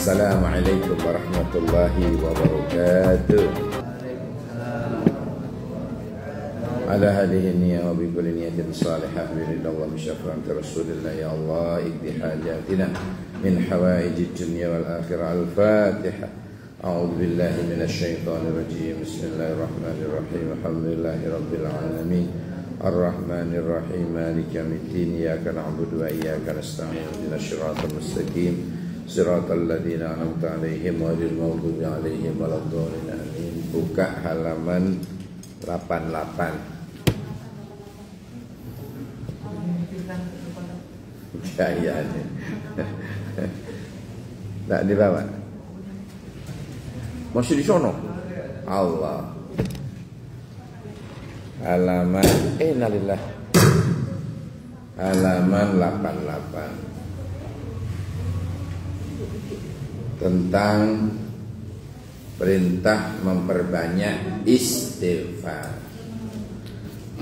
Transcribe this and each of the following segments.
Assalamualaikum warahmatullahi wabarakatuh. Ala hadhihi niyyah wa bi kulli niyatin salihah bi ridallah bi syafa'ati Rasulillah ya Allah iqdi hajatina min hawaijid dunya wal akhirah. Al-Fatihah. A'udzu billahi minasy syaithanir rajim. Bismillahirrahmanirrahim. Alhamdulillahi rabbil alamin. Ar-Rahmanir Rahim. Maliki yaumiddin. Iyyaka na'budu wa iyyaka nasta'in. Ihdinas siratal mustaqim. Siratal ladzina an'amta 'alaihim ghairil maghdubi 'alaihim waladdallin. Amin. Buka halaman 88. Ya. Tak dibawa. Masih di sono. Allah. Halaman innalillah. Halaman 88. Tentang perintah memperbanyak istighfar.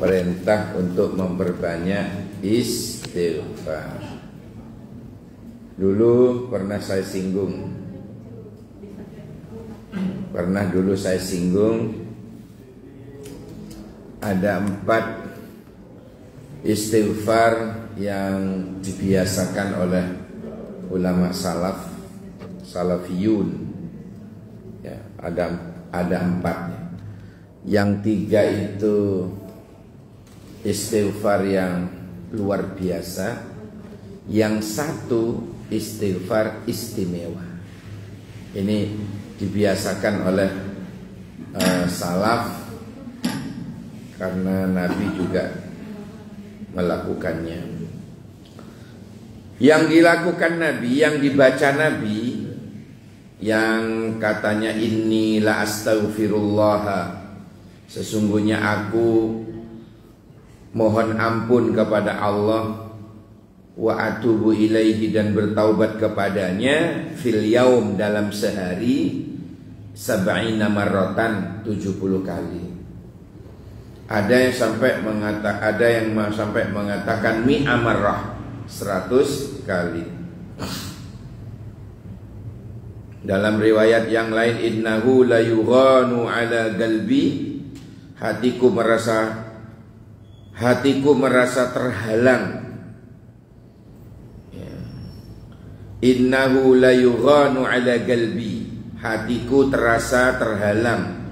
Perintah untuk memperbanyak istighfar. Dulu pernah saya singgung. Ada 4 istighfar yang dibiasakan oleh ulama salafiyun. Ya, ada 4. Yang 3 itu istighfar yang luar biasa. Yang 1 istighfar istimewa. Ini dibiasakan oleh salaf karena Nabi juga melakukannya. Yang dilakukan Nabi, yang dibaca Nabi, yang katanya inni la astaghfirullah, sesungguhnya aku mohon ampun kepada Allah, wa atubu ilaihi, dan bertaubat kepadanya, fil yaum, dalam sehari, sab'ina marratan, 70 kali. Ada yang sampai mengatakan mi'a marrah, 100 kali. Dalam riwayat yang lain, innahu la yughanu ala galbi, hatiku merasa terhalang. Innahu la yughanu ala galbi, hatiku terasa terhalang.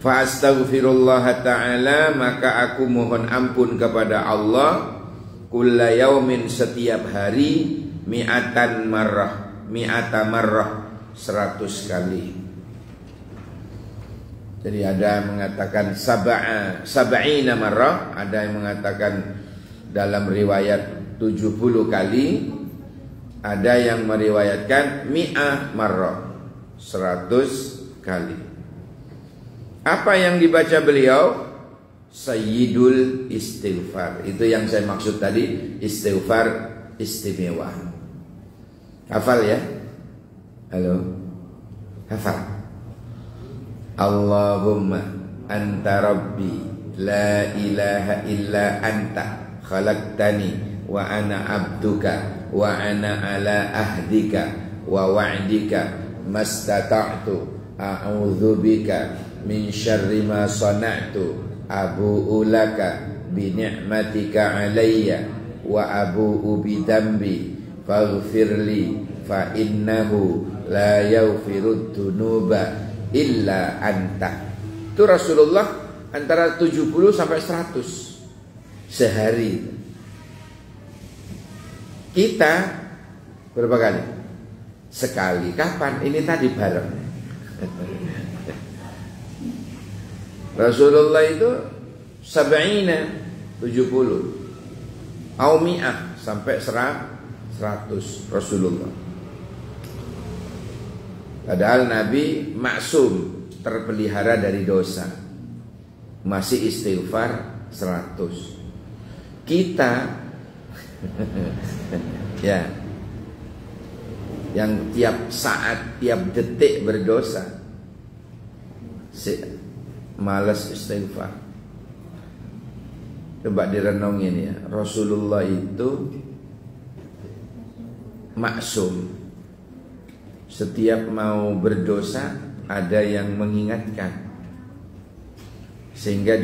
Fa astaghfirullah ta'ala, maka aku mohon ampun kepada Allah, kulla yaumin, setiap hari, mi'ata marrah, 100 kali. Jadi ada yang mengatakan sab'ina marrah, ada yang mengatakan dalam riwayat 70 kali, ada yang meriwayatkan mi'ah marrah, 100 kali. Apa yang dibaca beliau? Sayyidul istighfar. Itu yang saya maksud tadi, istighfar istimewa. Hafal ya? Halo? Hafal. Allahumma anta rabbi la ilaha illa anta khalaqtani wa ana abduka wa ana ala ahdika wa wa'dika mastata'tu a'udzubika min syarri ma sana'tu abu'u laka bi ni'matika alayya wa abu'u bi dambi faghfirli fa innahu la yaghfirud dunuba illa anta. Itu Rasulullah antara 70 sampai 100 sehari. Kita berapa kali? Sekali. Kapan? Ini tadi bareng. Rasulullah itu sab'ina, 70, au mi'ah, sampai 100 Rasulullah. Padahal Nabi maksum, terpelihara dari dosa, masih istighfar 100. Kita ya, yang tiap saat, tiap detik berdosa, malas istighfar. Coba direnungin ya, Rasulullah itu maksum, setiap mau berdosa ada yang mengingatkan, sehingga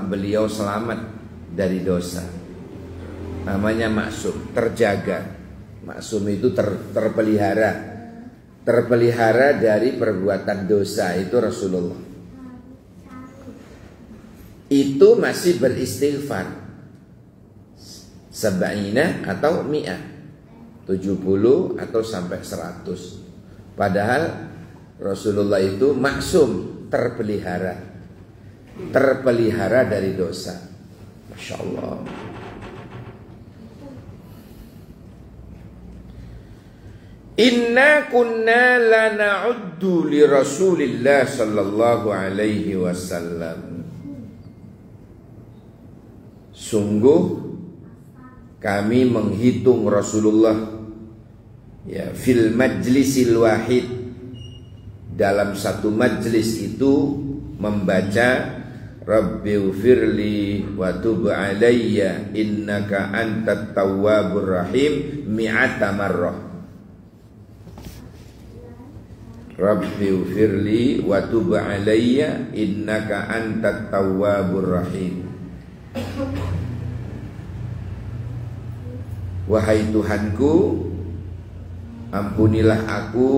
beliau selamat dari dosa. Namanya maksum, terjaga. Maksum itu terpelihara dari perbuatan dosa. Itu Rasulullah. Itu masih beristighfar sab'ina atau mi'ah, 70 atau sampai 100. Padahal Rasulullah itu maksum, terpelihara dari dosa. Masya Allah. Inna kunna lana'uddu li Rasulillah sallallahu alaihi wasallam. Sungguh kami menghitung Rasulullah ya fil majlisil wahid, dalam satu majlis itu membaca Rabbighfirli wa tub alayya innaka antat tawwabur rahim mi'ata marrah. Rabbighfirli wa tub alayya innaka antat tawwabur rahim. Wahai Tuhanku, ampunilah aku,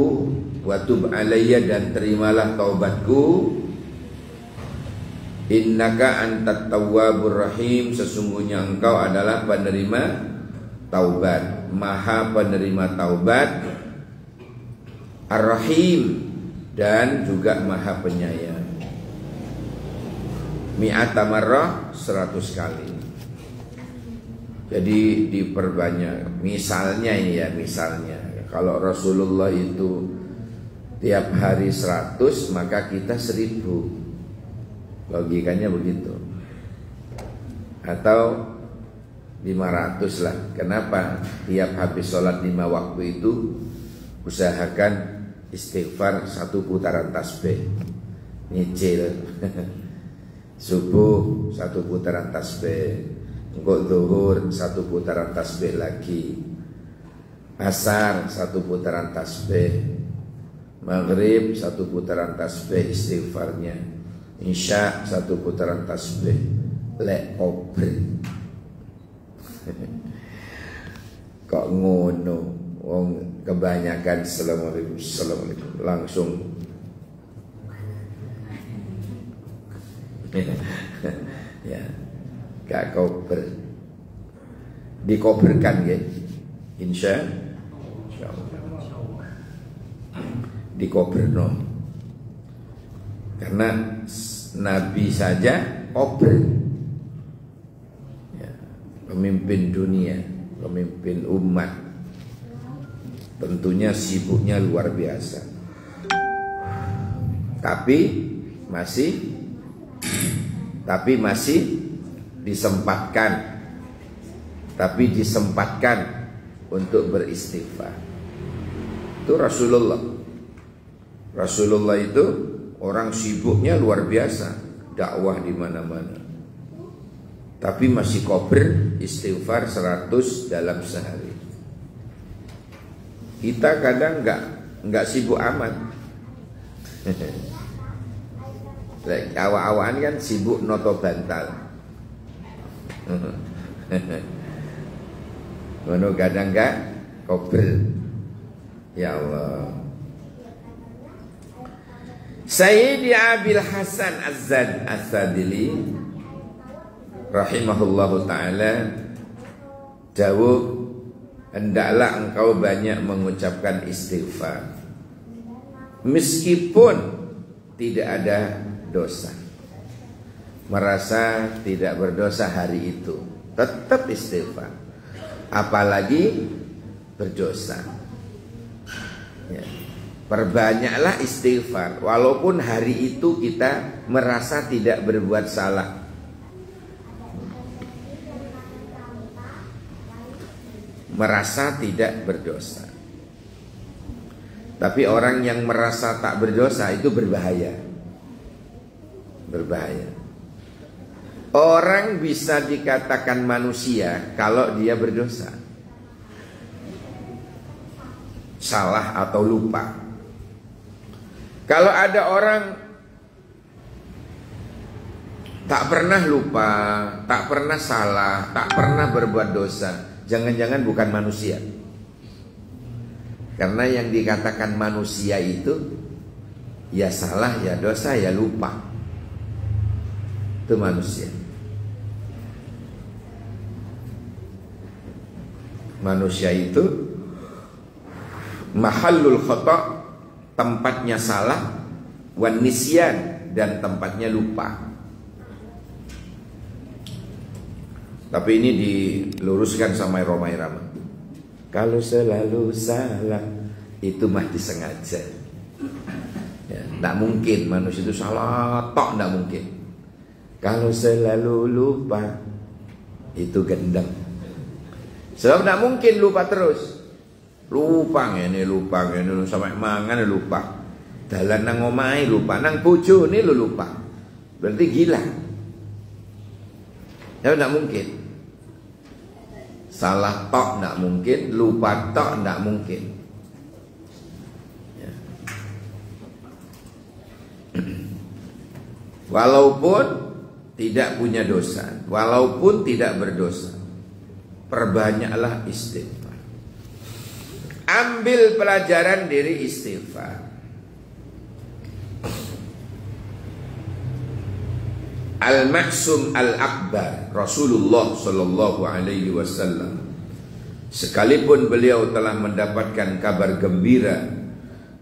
wa tub alayya, dan terimalah taubatku. Innaka antat tawwabur rahim, sesungguhnya engkau adalah penerima taubat, maha penerima taubat, ar-rahim, dan juga maha penyayang. Mi'ata marrah, 100 kali. Jadi diperbanyak. Misalnya ini ya, misalnya kalau Rasulullah itu tiap hari 100, maka kita 1000. Logikanya begitu. Atau 500 lah. Kenapa? Tiap habis sholat 5 waktu itu usahakan istighfar 1 putaran tasbih. Nyicil. Subuh 1 putaran tasbih. Engkau zuhur 1 putaran tasbih lagi. Asar 1 putaran tasbih. Maghrib 1 putaran tasbih istighfarnya. Isya 1 putaran tasbih. Lek kober. Kok ngono? Wong kebanyakan assalamualaikum langsung. Ya, gak kober. Dikoberkan ya. Insya Allah. Dikoberno. Karena Nabi saja kober ya, pemimpin dunia, pemimpin umat, tentunya sibuknya luar biasa. Tapi masih disempatkan untuk beristighfar. Itu Rasulullah itu orang sibuknya luar biasa, dakwah di mana-mana. Tapi masih kober istighfar 100 dalam sehari. Kita kadang enggak sibuk amat. Awak-awakan kan sibuk noto bantal. Ngono kadang enggak kober. Ya Allah. Sayyidi Abil Hasan Az-Zadili rahimahullahu ta'ala dawuh, hendaklah engkau banyak mengucapkan istighfar meskipun tidak ada dosa. Merasa tidak berdosa hari itu, tetap istighfar. Apalagi berdosa ya. Perbanyaklah istighfar walaupun hari itu kita merasa tidak berbuat salah. Merasa tidak berdosa. Tapi orang yang merasa tak berdosa itu berbahaya. Berbahaya. Orang bisa dikatakan manusia kalau dia berdosa. salah atau lupa. Kalau ada orang tak pernah lupa, tak pernah salah, tak pernah berbuat dosa, jangan-jangan bukan manusia. Karena yang dikatakan manusia itu ya salah, ya dosa, ya lupa. Itu manusia. Manusia itu mahallul khata', tempatnya salah, wan nisyan, dan tempatnya lupa. Tapi ini diluruskan sama Roma Irama. Kalau selalu salah itu mah disengaja. Ya, tidak mungkin manusia itu salah tok, tidak mungkin. Kalau selalu lupa itu gendeng. Sebab tidak mungkin lupa terus. Lupa ini sampai mangan lupa. Dalan nang omahe lupa, nang bojone lu lupa. Berarti gila. Ya tidak mungkin. Salah tok tidak mungkin, lupa tok tidak mungkin. Ya. Walaupun tidak punya dosa, walaupun tidak berdosa, perbanyaklah istighfar. Ambil pelajaran dari istighfar. Al-Maksum Al-Akbar Rasulullah Sallallahu Alaihi Wasallam, sekalipun beliau telah mendapatkan kabar gembira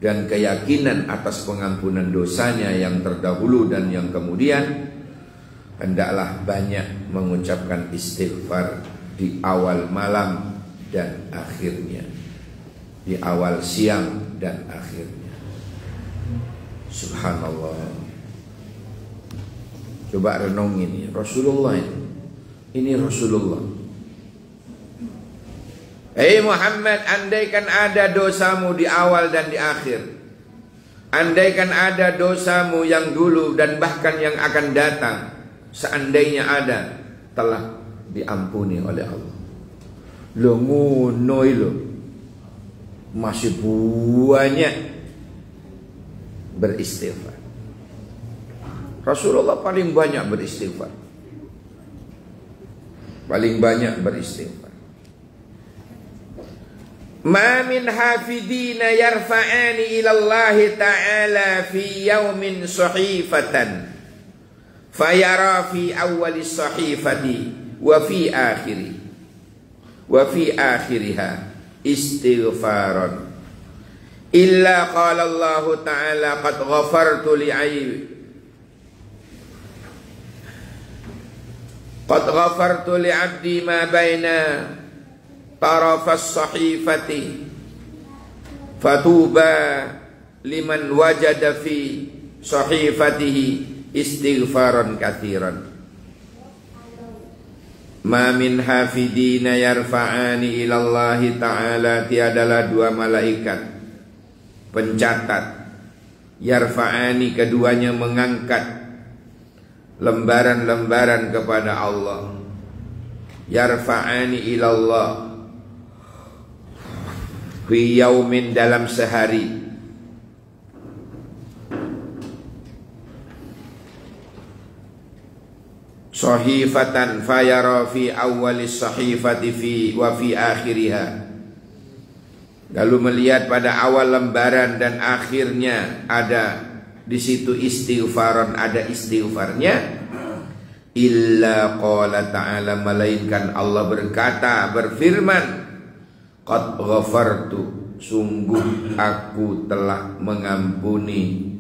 dan keyakinan atas pengampunan dosanya yang terdahulu dan yang kemudian, hendaklah banyak mengucapkan istighfar di awal malam dan akhirnya, di awal siang dan akhirnya. Subhanallah. Coba renungin ini Rasulullah ini Rasulullah. Hei Muhammad, andaikan ada dosamu di awal dan di akhir, andaikan ada dosamu yang dulu dan bahkan yang akan datang, seandainya ada, telah diampuni oleh Allah. Lo ngono lo masih banyak beristighfar. Rasulullah paling banyak beristighfar. Paling banyak beristighfar. Ma min hafidina yarfa'ani ila Allah ta'ala fi yawmin sahifatan fayara fi awwali sahifati wa fi akhiri wa fi akhiriha istighfaran illa qala Allah ta'ala qad ghafartu li'aybi qad ghafartu li'abdi ma baina tarafas sahifati fatuba liman wajada fi sahifatihi istighfaran katsiran. Ma min hafidina yarfa'ani ilallahi ta'ala, tiadalah dua malaikat pencatat, yarfa'ani keduanya mengangkat lembaran-lembaran kepada Allah. Yarfa'ani ilallah fi yaumin, dalam sehari, sahifatan fayara fi awwalis sahifati fi wa fi akhiriha, lalu melihat pada awal lembaran dan akhirnya ada di situ istighfaran, ada istighfarnya. Illa qala ta'ala, melainkan Allah berkata, berfirman, qad ghafartu, sungguh aku telah mengampuni,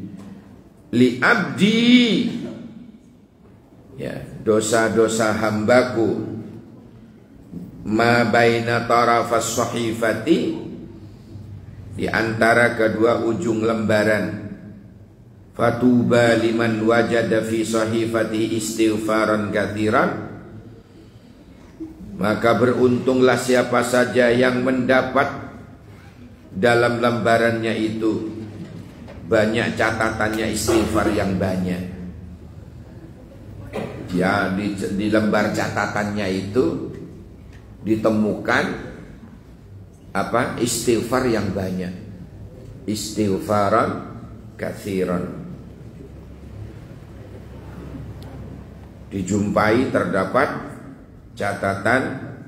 li abdi, ya, dosa-dosa hambaku, ma baina tarafas sahifati, di antara kedua ujung lembaran. Fatuba liman wajada fi sahifati istighfaran katsiran, maka beruntunglah siapa saja yang mendapat dalam lembarannya itu banyak catatannya istighfar yang banyak. Ya, di lembar catatannya itu ditemukan istighfar yang banyak. Istighfaran katsiran. Dijumpai terdapat catatan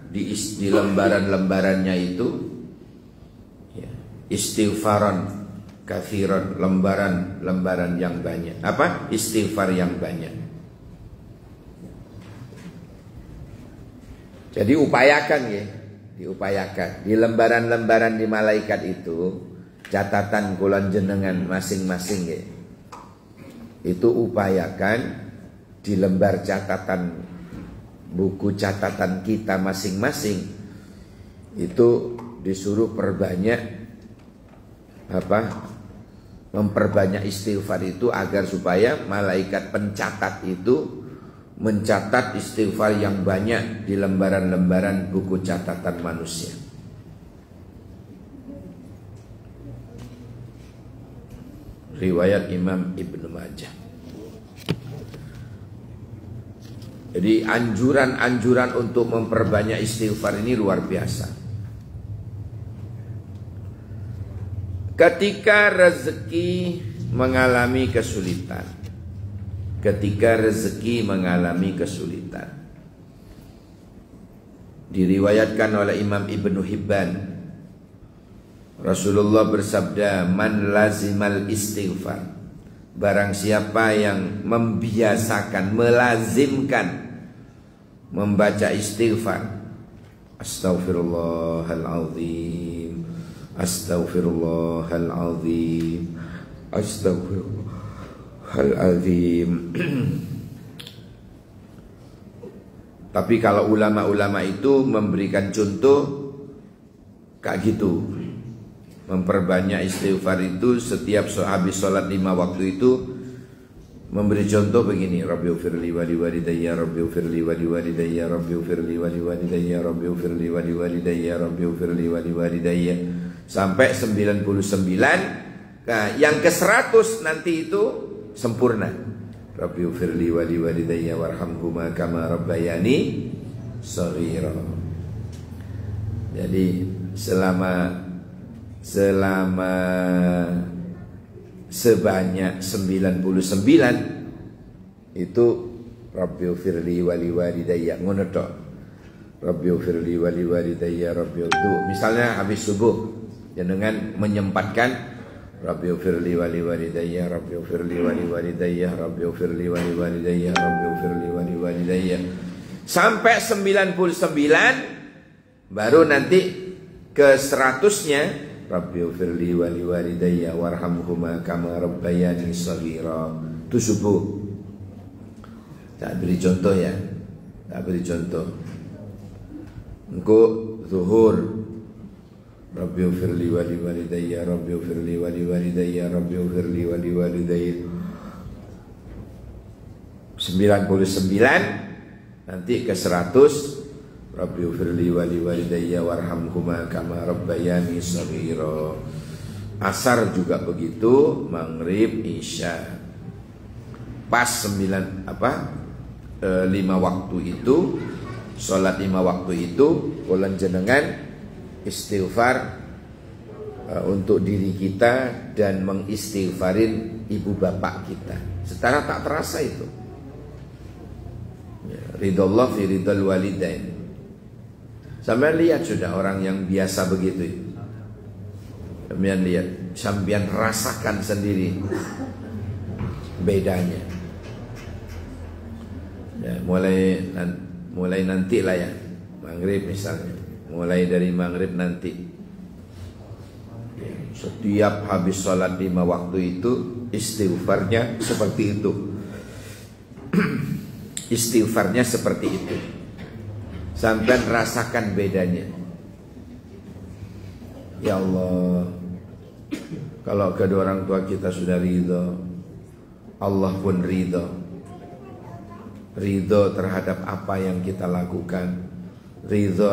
di lembaran-lembarannya itu ya, istighfaran katsiran, lembaran yang banyak. Istighfar yang banyak. Jadi upayakan ya, diupayakan di lembaran-lembaran di malaikat itu catatan kulon jenengan masing-masing ya. Itu upayakan di lembar catatan buku catatan kita masing-masing itu disuruh memperbanyak istighfar itu agar supaya malaikat pencatat itu mencatat istighfar yang banyak di lembaran-lembaran buku catatan manusia. Riwayat Imam Ibnu Majah. Jadi anjuran-anjuran untuk memperbanyak istighfar ini luar biasa. Ketika rezeki mengalami kesulitan, diriwayatkan oleh Imam Ibnu Hibban, Rasulullah bersabda, man lazimal istighfar, barang siapa yang melazimkan membaca istighfar, astaghfirullahaladzim, astaghfirullahaladzim, astaghfirullahaladzim. Tapi kalau ulama-ulama itu memberikan contoh kayak gitu, memperbanyak istighfar itu setiap habis sholat 5 waktu itu memberi contoh begini, Rabbighfirli wa liwalidayya, Rabbighfirli wa liwalidayya, Rabbighfirli wa liwalidayya, Rabbighfirli wa liwalidayya, Rabbighfirli wa liwalidayya sampai 99. Nah, yang ke 100 nanti itu sempurna. Rabbighfirli wa liwalidayya warhamhuma kama rabbayani shaghira. Jadi selama sebanyak 99 itu Rabbighfirli wa liwalidayya, ngono tok. Rabbighfirli wa liwalidayya, misalnya habis subuh dengan menyempatkan Rabbighfirli wa liwalidayya, Rabbighfirli wa liwalidayya, Rabbighfirli wa liwalidayya, Rabbighfirli wa liwalidayya sampai 99, baru nanti ke 100-nya Rabbighfirli wa liwalidayya warhamhuma kama rabbayani shaghira. Itu subuh. Tak beri contoh ya. Tak beri contoh. Engko zuhur Rabbighfirli wa liwalidayya, Rabbighfirli wa liwalidayya, Rabbighfirli wa liwalidayya 99, nanti ke 100 Rabbighfirli wa liwalidayya warhamhuma kama rabbayani shaghira. Asar juga begitu, maghrib, isya. Pas 5 waktu itu, sholat 5 waktu itu, ulang jenengan istighfar untuk diri kita dan mengistighfarin ibu bapak kita. Secara tak terasa itu. Ridallah fi ridal walidain. Sampai lihat sudah orang yang biasa begitu. Sampai lihat, sampai rasakan sendiri bedanya. Ya, mulai nanti lah ya, maghrib misalnya. Mulai dari maghrib nanti setiap habis sholat 5 waktu itu istighfarnya seperti itu. Istighfarnya seperti itu sampai rasakan bedanya. Ya Allah, kalau kedua orang tua kita sudah ridho, Allah pun ridho terhadap apa yang kita lakukan, ridho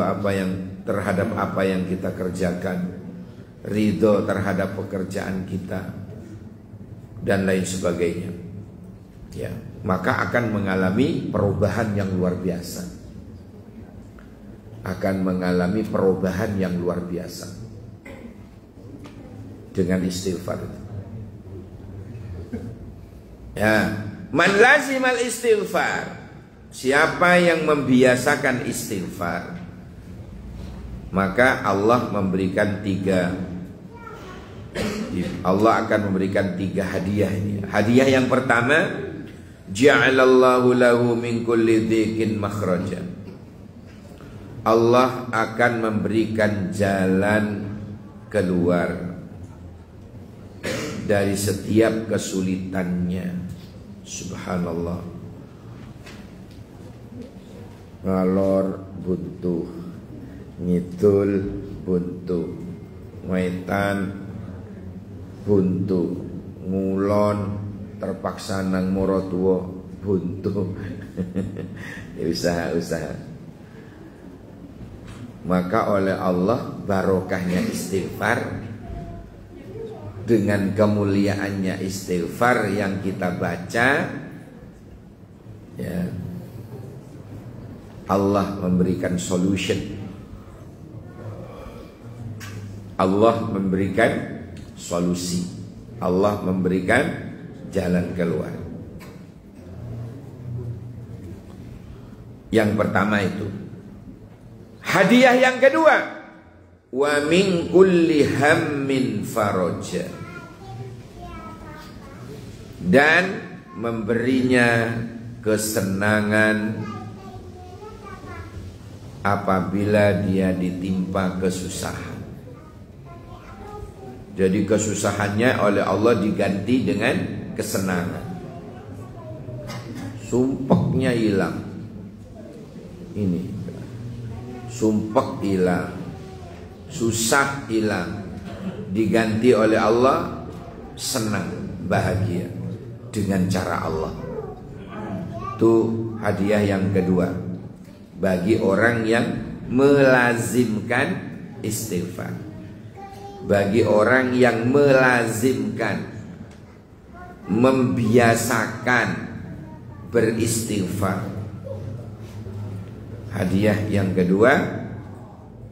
terhadap apa yang kita kerjakan, ridho terhadap pekerjaan kita dan lain sebagainya. Ya, maka akan mengalami perubahan yang luar biasa. Akan mengalami perubahan yang luar biasa. dengan istighfar. Ya, man lazimal istighfar, siapa yang membiasakan istighfar, maka Allah memberikan Allah akan memberikan 3 hadiah ini. Hadiah yang pertama, ja'alallahu lahu min kulli dhikin makhraja. Allah akan memberikan jalan keluar dari setiap kesulitannya. Subhanallah. Ngalor buntu, ngidul buntu, wetan buntu, ngulon terpaksa nang morotuo buntu. Ya, usaha-usaha. Maka oleh Allah barokahnya istighfar, dengan kemuliaannya istighfar yang kita baca, ya, Allah memberikan solution. Allah memberikan solusi. Allah memberikan jalan keluar. Yang pertama itu. Hadiah yang kedua, wa min kulli hammin faraja, dan memberinya kesenangan apabila dia ditimpa kesusahan. Jadi kesusahannya oleh Allah diganti dengan kesenangan. Sumpeknya hilang. Ini sumpek hilang, susah hilang, diganti oleh Allah senang, bahagia dengan cara Allah. Itu hadiah yang kedua bagi orang yang melazimkan istighfar. Bagi orang yang melazimkan, membiasakan beristighfar. Hadiah yang kedua,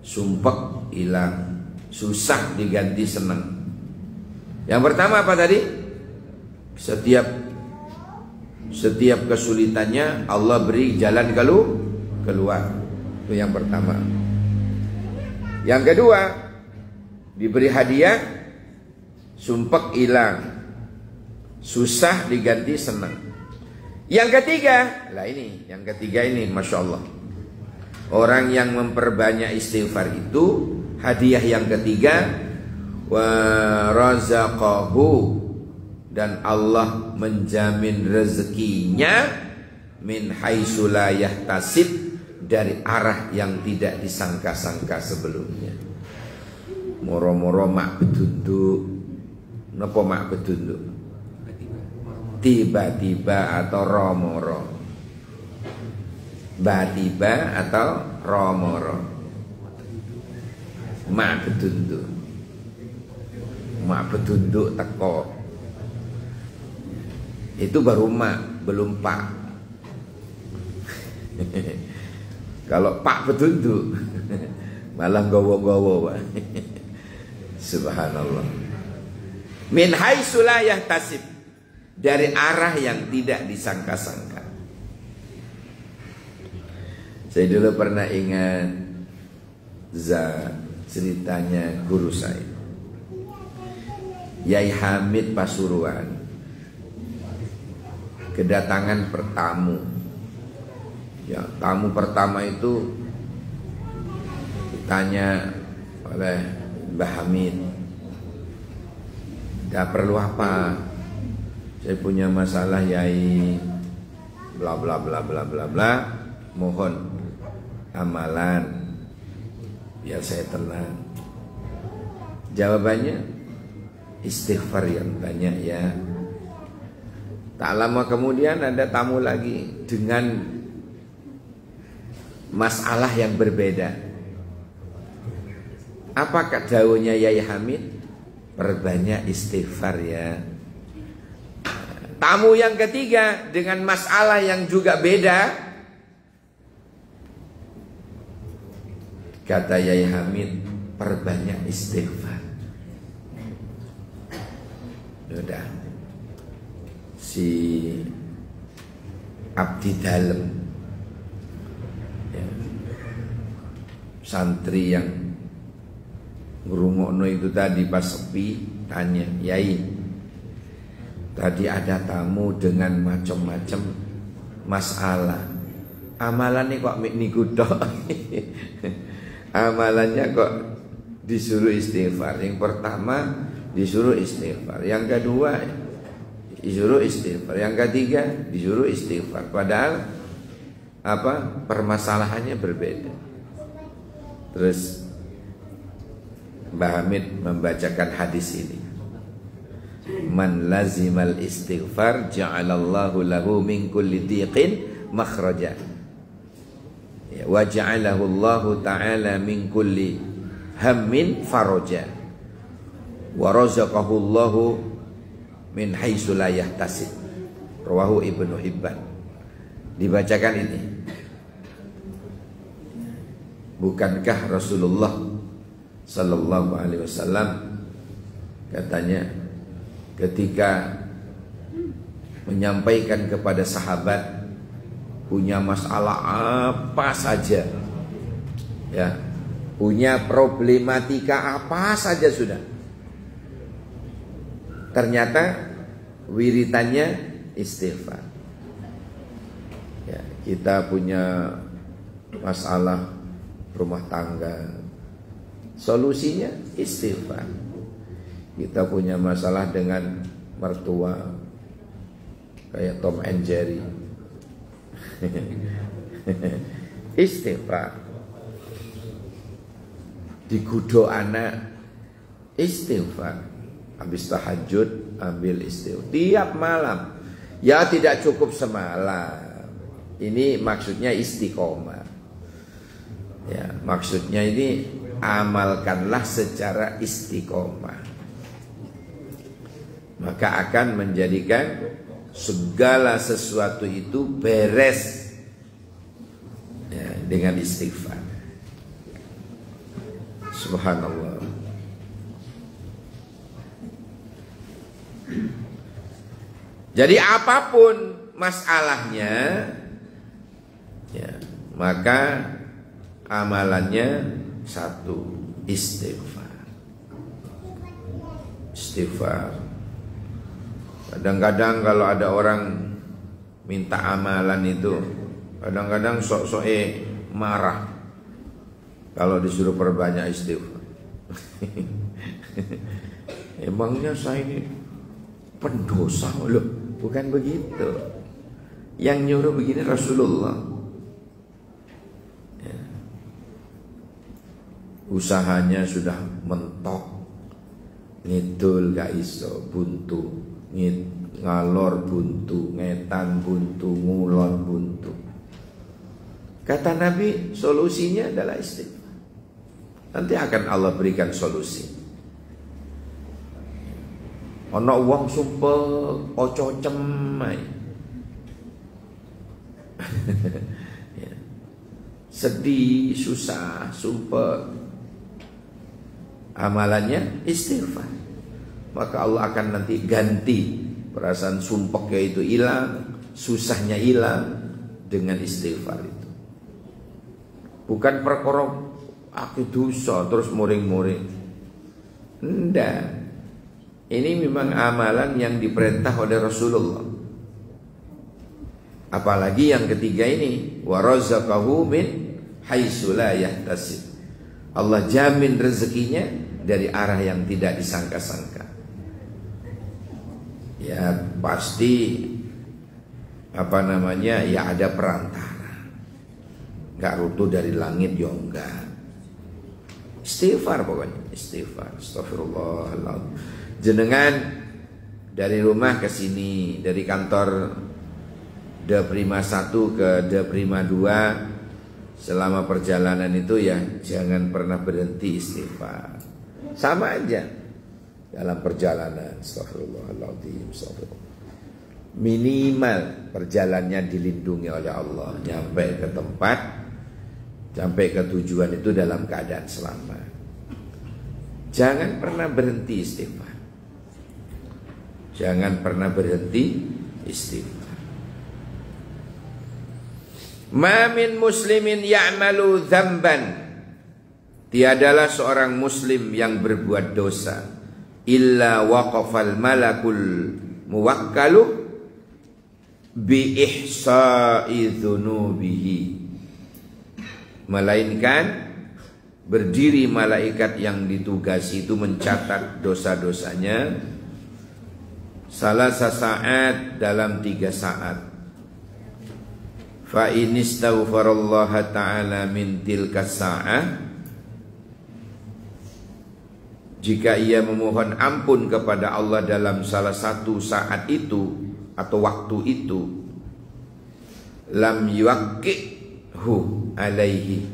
sumpek hilang, susah diganti senang. Yang pertama apa tadi? Setiap kesulitannya Allah beri jalan keluar. Itu yang pertama. Yang kedua, diberi hadiah, sumpek hilang, susah diganti senang. Yang ketiga, yang ketiga ini Masya Allah, orang yang memperbanyak istighfar itu, hadiah yang ketiga, wa razaqahu, dan Allah menjamin rezekinya min haitsu la yahtasib, dari arah yang tidak disangka-sangka sebelumnya. Moro-moro mak betunduk. Napa mak betunduk? Tiba-tiba atau romoro. Tiba atau romoro. Mak betunduk. Mak betunduk teko. Itu baru mak, belum pak. Kalau pak betunduk malah gowo-gowo, Pak. Subhanallah. Min haitsu la yahtasib, dari arah yang tidak disangka-sangka. Saya dulu pernah ingat ceritanya guru saya, Yai Hamid Pasuruan, kedatangan pertamu. Ya, tamu pertama itu ditanya oleh Mbah Hamid, "Gak perlu apa? Saya punya masalah, Yai, bla bla bla bla bla bla. Mohon amalan biar saya tenang." Jawabannya, istighfar yang banyak ya. Tak lama kemudian ada tamu lagi dengan masalah yang berbeda. Apakah dawuhnya Yai Hamid? Perbanyak istighfar ya. Tamu yang ketiga dengan masalah yang juga beda, kata Yai Hamid, perbanyak istighfar. Udah si abdi dalem ya, santri yang ngrungokno itu tadi pas sepi tanya, "Yai, tadi ada tamu dengan macam-macam masalah. Amalannya kok niku tok?" Amalannya kok disuruh istighfar. Yang pertama disuruh istighfar, yang kedua disuruh istighfar, yang ketiga disuruh istighfar. Padahal apa? Permasalahannya berbeda. Terus Mbah Hamid membacakan hadis ini. Man lazimal istighfar ja'alallahu lahu min kulli dhiqin makhraja. Ya, wa ja'alahu Allahu ta'ala min kulli hammin faraja. Wa razaqahu Allahu min haitsu la yahtasib. Rawahu Ibnu Hibban. Dibacakan ini. Bukankah Rasulullah sallallahu alaihi wasallam katanya ketika menyampaikan kepada sahabat punya masalah apa saja, ya, punya problematika apa saja sudah, ternyata wiritannya istighfar. Ya, kita punya masalah rumah tangga, solusinya istighfar. Kita punya masalah dengan mertua kayak Tom and Jerry, istighfar. Digudo anak, istighfar. Habis tahajud ambil istighfar tiap malam. Ya tidak cukup semalam. Ini maksudnya istiqomah. Ya, maksudnya ini amalkanlah secara istiqomah. Maka akan menjadikan segala sesuatu itu beres, ya, dengan istighfar. Subhanallah. Jadi apapun masalahnya, ya, maka amalannya satu, istighfar. Istighfar. Kadang-kadang kalau ada orang minta amalan itu, kadang-kadang sok-sok marah kalau disuruh perbanyak istighfar. Emangnya saya ini pendosa loh? Bukan begitu. Yang nyuruh begini Rasulullah. Ya. Usahanya sudah mentok, ngidul gak iso, buntu, ngalor buntu, ngetan buntu, ngulon buntu. Kata Nabi, solusinya adalah istighfar. Nanti akan Allah berikan solusi. Ana wong sumpek ojo cemai. Ya. Sedih, susah, sumpek. Amalannya istighfar. Maka Allah akan nanti ganti perasaan sumpeknya itu hilang, susahnya hilang dengan istighfar itu. Bukan perkara aku dosa terus muring-muring. Enggak. Ini memang amalan yang diperintah oleh Rasulullah. Apalagi yang ketiga ini, wa razaqahu min haitsu la yahtasib. Allah jamin rezekinya dari arah yang tidak disangka-sangka. Ya pasti ya ada perantara. Enggak runtuh dari langit ya enggak. Istighfar pokoknya, istighfar. Astagfirullahaladzim. Jenengan dari rumah ke sini, dari kantor De Prima 1 ke De Prima 2, selama perjalanan itu ya jangan pernah berhenti istighfar. Sama aja dalam perjalanan. Astagfirullahaladzim, astagfirullah. Minimal perjalanannya dilindungi oleh Allah, nyampe ke tempat, sampai ke tujuan itu dalam keadaan selamat. Jangan pernah berhenti istighfar. Jangan pernah berhenti istighfar. Ma min muslimin ya'malu dzamban, tiadalah seorang muslim yang berbuat dosa illa waqafal malakul muwakkalu bi ihsa'i dzunubihi, melainkan berdiri malaikat yang ditugasi itu mencatat dosa-dosanya salasa saat, dalam 3 saat. Fa in istaghfarallaha ta'ala min tilka sa'ah, jika ia memohon ampun kepada Allah dalam salah satu saat itu atau waktu itu, lam yuaqqihu alaihi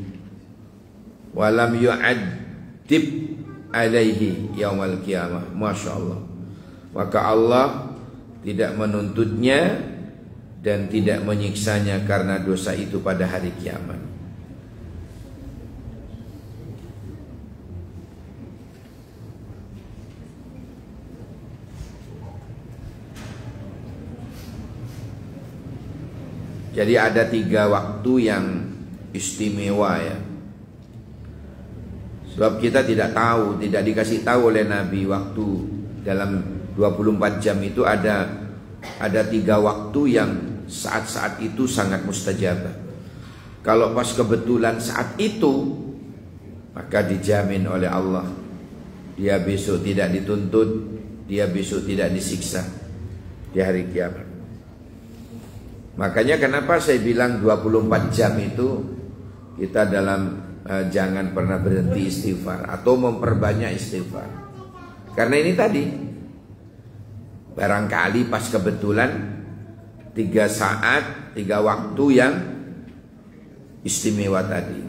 wa lam yu'adzib alaihi yaumal qiyamah. Masya Allah. Maka Allah tidak menuntutnya dan tidak menyiksanya karena dosa itu pada hari kiamat. Jadi ada 3 waktu yang istimewa ya. Sebab kita tidak tahu, tidak dikasih tahu oleh Nabi waktu dalam 24 jam itu ada 3 waktu yang saat-saat itu sangat mustajabah. Kalau pas kebetulan saat itu, maka dijamin oleh Allah dia besok tidak dituntut, dia besok tidak disiksa di hari kiamat. Makanya kenapa saya bilang 24 jam itu kita dalam jangan pernah berhenti istighfar atau memperbanyak istighfar. Karena ini tadi barangkali pas kebetulan 3 saat, 3 waktu yang istimewa tadi.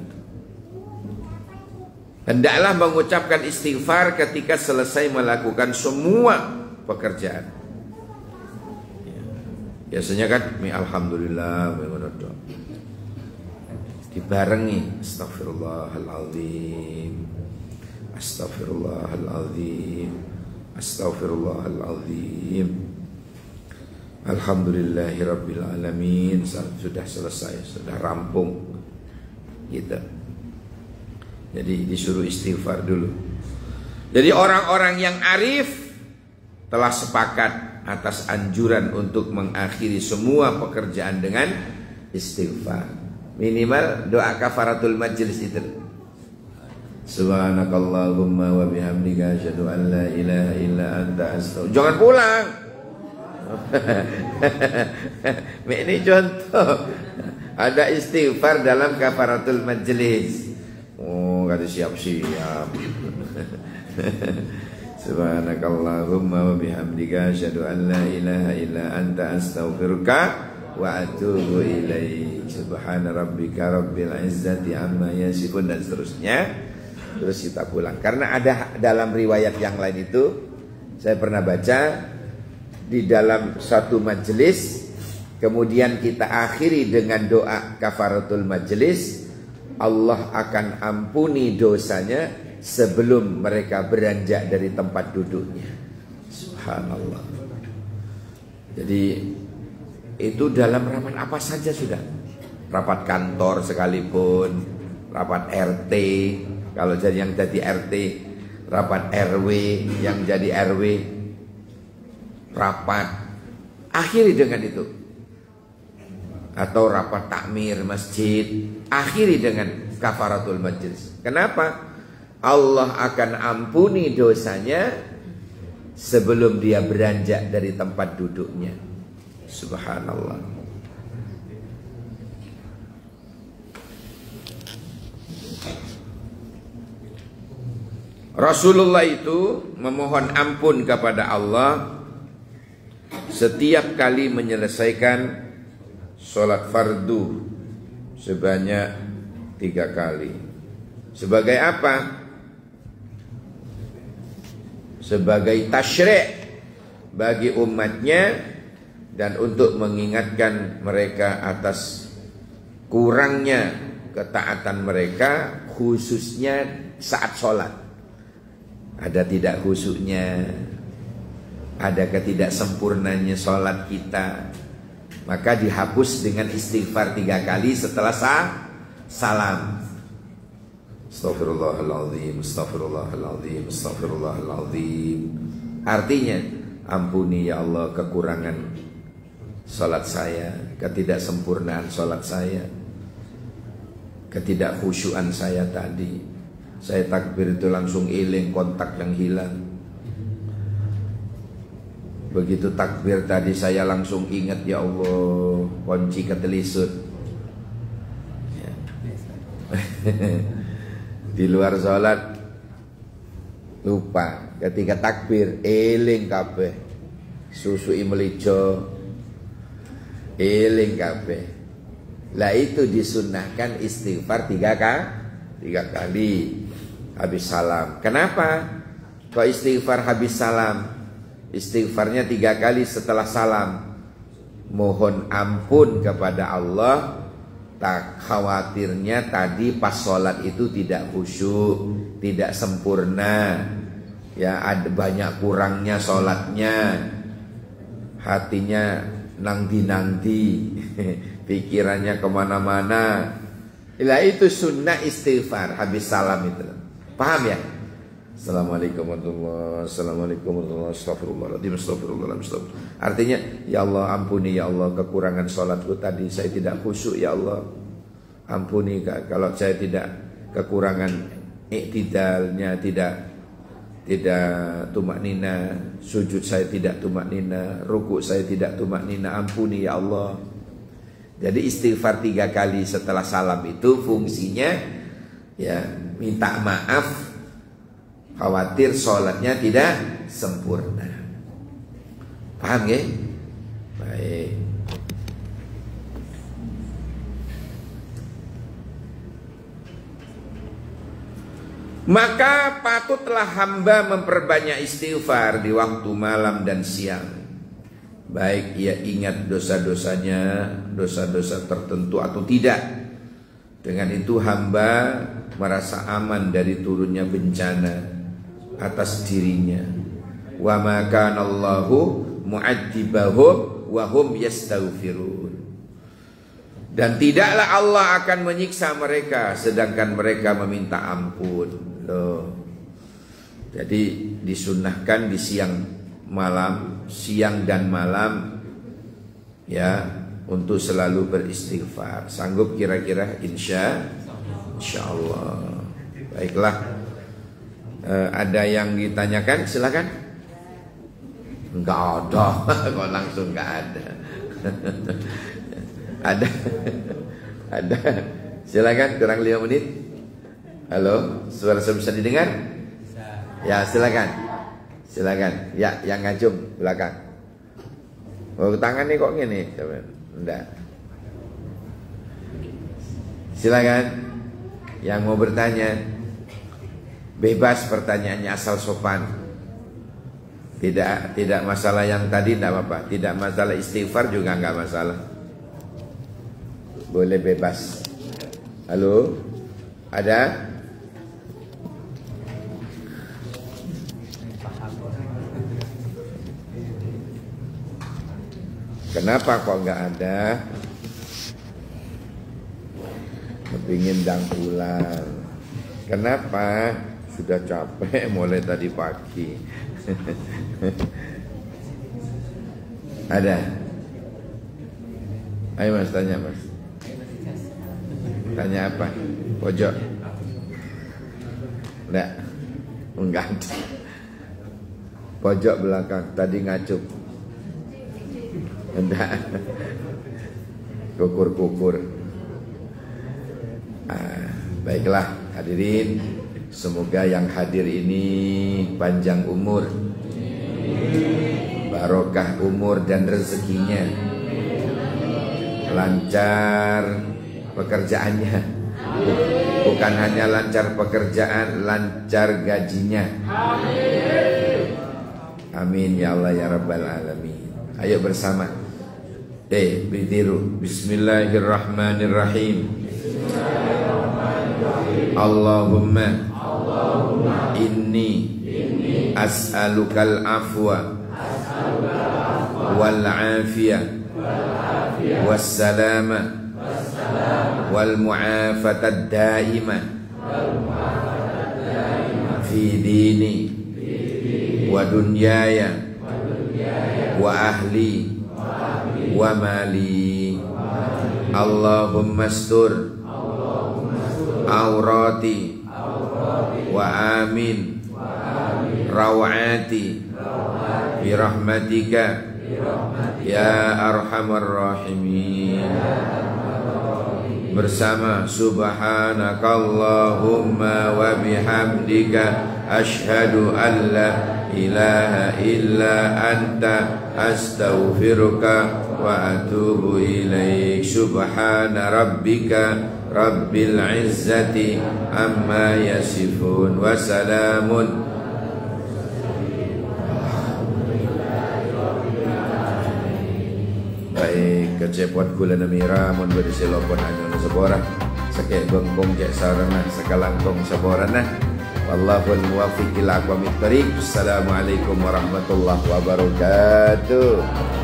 Hendaklah mengucapkan istighfar ketika selesai melakukan semua pekerjaan. Biasanya kan alhamdulillah dibarengi astagfirullahaladzim, astagfirullahaladzim, astagfirullahaladzim, alhamdulillahirabbil alamin. Sudah selesai, sudah rampung gitu. Jadi disuruh istighfar dulu. Jadi orang-orang yang arif telah sepakat atas anjuran untuk mengakhiri semua pekerjaan dengan istighfar. Minimal doa kafaratul majlis itu. Subhanakallahumma wa bihamdika asyhadu an la ilaha illa anta astaghfiruka. Jangan pulang. Ini contoh. Ada istighfar dalam kafaratul majlis. Oh, kata siap-siap. Subhanakallahumma wa bihamdika asyhadu an la ilaha illa anta astaghfiruka wa atubu ilaik. Subhana rabbika rabbil izzati amma yasifun, dan seterusnya. Terus kita pulang. Karena ada dalam riwayat yang lain itu, saya pernah baca di dalam satu majelis, kemudian kita akhiri dengan doa kafaratul majelis, Allah akan ampuni dosanya sebelum mereka beranjak dari tempat duduknya. Subhanallah. Jadi itu dalam rapat apa saja sudah. Rapat kantor sekalipun, rapat RT, kalau jadi yang jadi RT, rapat RW, yang jadi RW, rapat akhiri dengan itu. Atau rapat takmir masjid, akhiri dengan kafaratul majlis. Kenapa? Allah akan ampuni dosanya sebelum dia beranjak dari tempat duduknya. Subhanallah. Rasulullah itu memohon ampun kepada Allah setiap kali menyelesaikan sholat fardu sebanyak 3 kali. Sebagai apa? Sebagai tasyri' bagi umatnya dan untuk mengingatkan mereka atas kurangnya ketaatan mereka, khususnya saat sholat. Ada tidak khusyuknya, ada ketidaksempurnanya sholat kita, maka dihapus dengan istighfar 3 kali setelah salam. Astaghfirullahaladzim, astaghfirullahaladzim, astaghfirullahaladzim. Artinya, ampuni ya Allah kekurangan sholat saya, ketidaksempurnaan sholat saya, ketidakkhusyuan saya tadi. Saya takbir itu langsung iling, kontak yang hilang. Begitu takbir tadi saya langsung ingat, ya Allah, kunci ketelisut. Ya. Di luar sholat lupa, ketika takbir eling kabeh, susu imelijo eling kabeh. Lah itu disunnahkan istighfar 3 kali habis salam. Kenapa kok istighfar habis salam? Istighfarnya 3 kali setelah salam. Mohon ampun kepada Allah, tak khawatirnya tadi pas sholat itu tidak khusyuk, tidak sempurna, ya ada banyak kurangnya sholatnya, hatinya nangdi-nangdi, pikirannya kemana-mana. Itulah itu sunnah istighfar habis salam itu. Paham ya? Assalamualaikum warahmatullahi wabarakatuh. Assalamualaikum warahmatullahi wabarakatuh. Astagfirullahaladzim. Artinya, ya Allah ampuni ya Allah kekurangan sholatku tadi, saya tidak khusyuk ya Allah. Ampuni kalau saya tidak kekurangan iktidalnya, tidak tumak nina, sujud saya tidak tumak nina, ruku saya tidak tumak nina, ampuni ya Allah. Jadi istighfar 3 kali setelah salam itu fungsinya ya minta maaf, khawatir sholatnya tidak sempurna. Paham ya? Baik. Maka patutlah hamba memperbanyak istighfar di waktu malam dan siang. Baik ia ingat dosa-dosanya, dosa-dosa tertentu atau tidak. Dengan itu hamba merasa aman dari turunnya bencana atas dirinya. Wa ma kana Allahu mu'adzibahum wa hum yastaghfirun. Dan tidaklah Allah akan menyiksa mereka sedangkan mereka meminta ampun. Loh. Jadi disunnahkan di siang dan malam ya untuk selalu beristighfar. Sanggup kira-kira? Insya Allah. Baiklah. Ada yang ditanyakan? Silakan. Enggak ada. Kok langsung enggak ada. Ada. Silakan, kurang 5 menit. Halo, suara saya bisa didengar? Ya, silakan. Ya, yang ngajum belakang. Oh, tangan nih kok gini? Enggak. Silakan. Yang mau bertanya. Bebas pertanyaannya asal sopan. Tidak masalah yang tadi, tidak apa-apa. Tidak masalah istighfar juga enggak masalah. Boleh bebas. Halo? Ada? Kenapa kok enggak ada? Kepingin dang pulang. Kenapa? Sudah capek mulai tadi pagi. Ada? Ayo mas, tanya mas. Tanya apa? Pojok? Enggak ada. Pojok belakang, tadi ngacup. Enggak. Kukur-kukur. Baiklah hadirin, semoga yang hadir ini panjang umur, barokah umur dan rezekinya, lancar pekerjaannya, bukan hanya lancar pekerjaan, lancar gajinya. Amin ya Allah ya Rabbal Alamin. Ayo bersama. Bitiru. Bismillahirrahmanirrahim. Allahumma inni as'alukal afwa wal afiyah wassalama wal mu'afatad daimah fi dini wa dunyaya wa ahli wa mali. Allahumma astur aurati wa amin rawati bi rahmatika ya arhamar rahimin. Bersama subhanakallahumma wa bihamdika asyhadu an la ilaha illa anta astaghfiruka wa atubu ilaik. Subhana rabbika rabbil izzati amma yasifun wa salamun. Baik, kecepot gula namira mun beri selopon anyon seborah sakek bengkong cek sarana sakalangkong seborana. Wallahul muwaffiq ila aqwamit thariq. Assalamualaikum warahmatullahi wabarakatuh.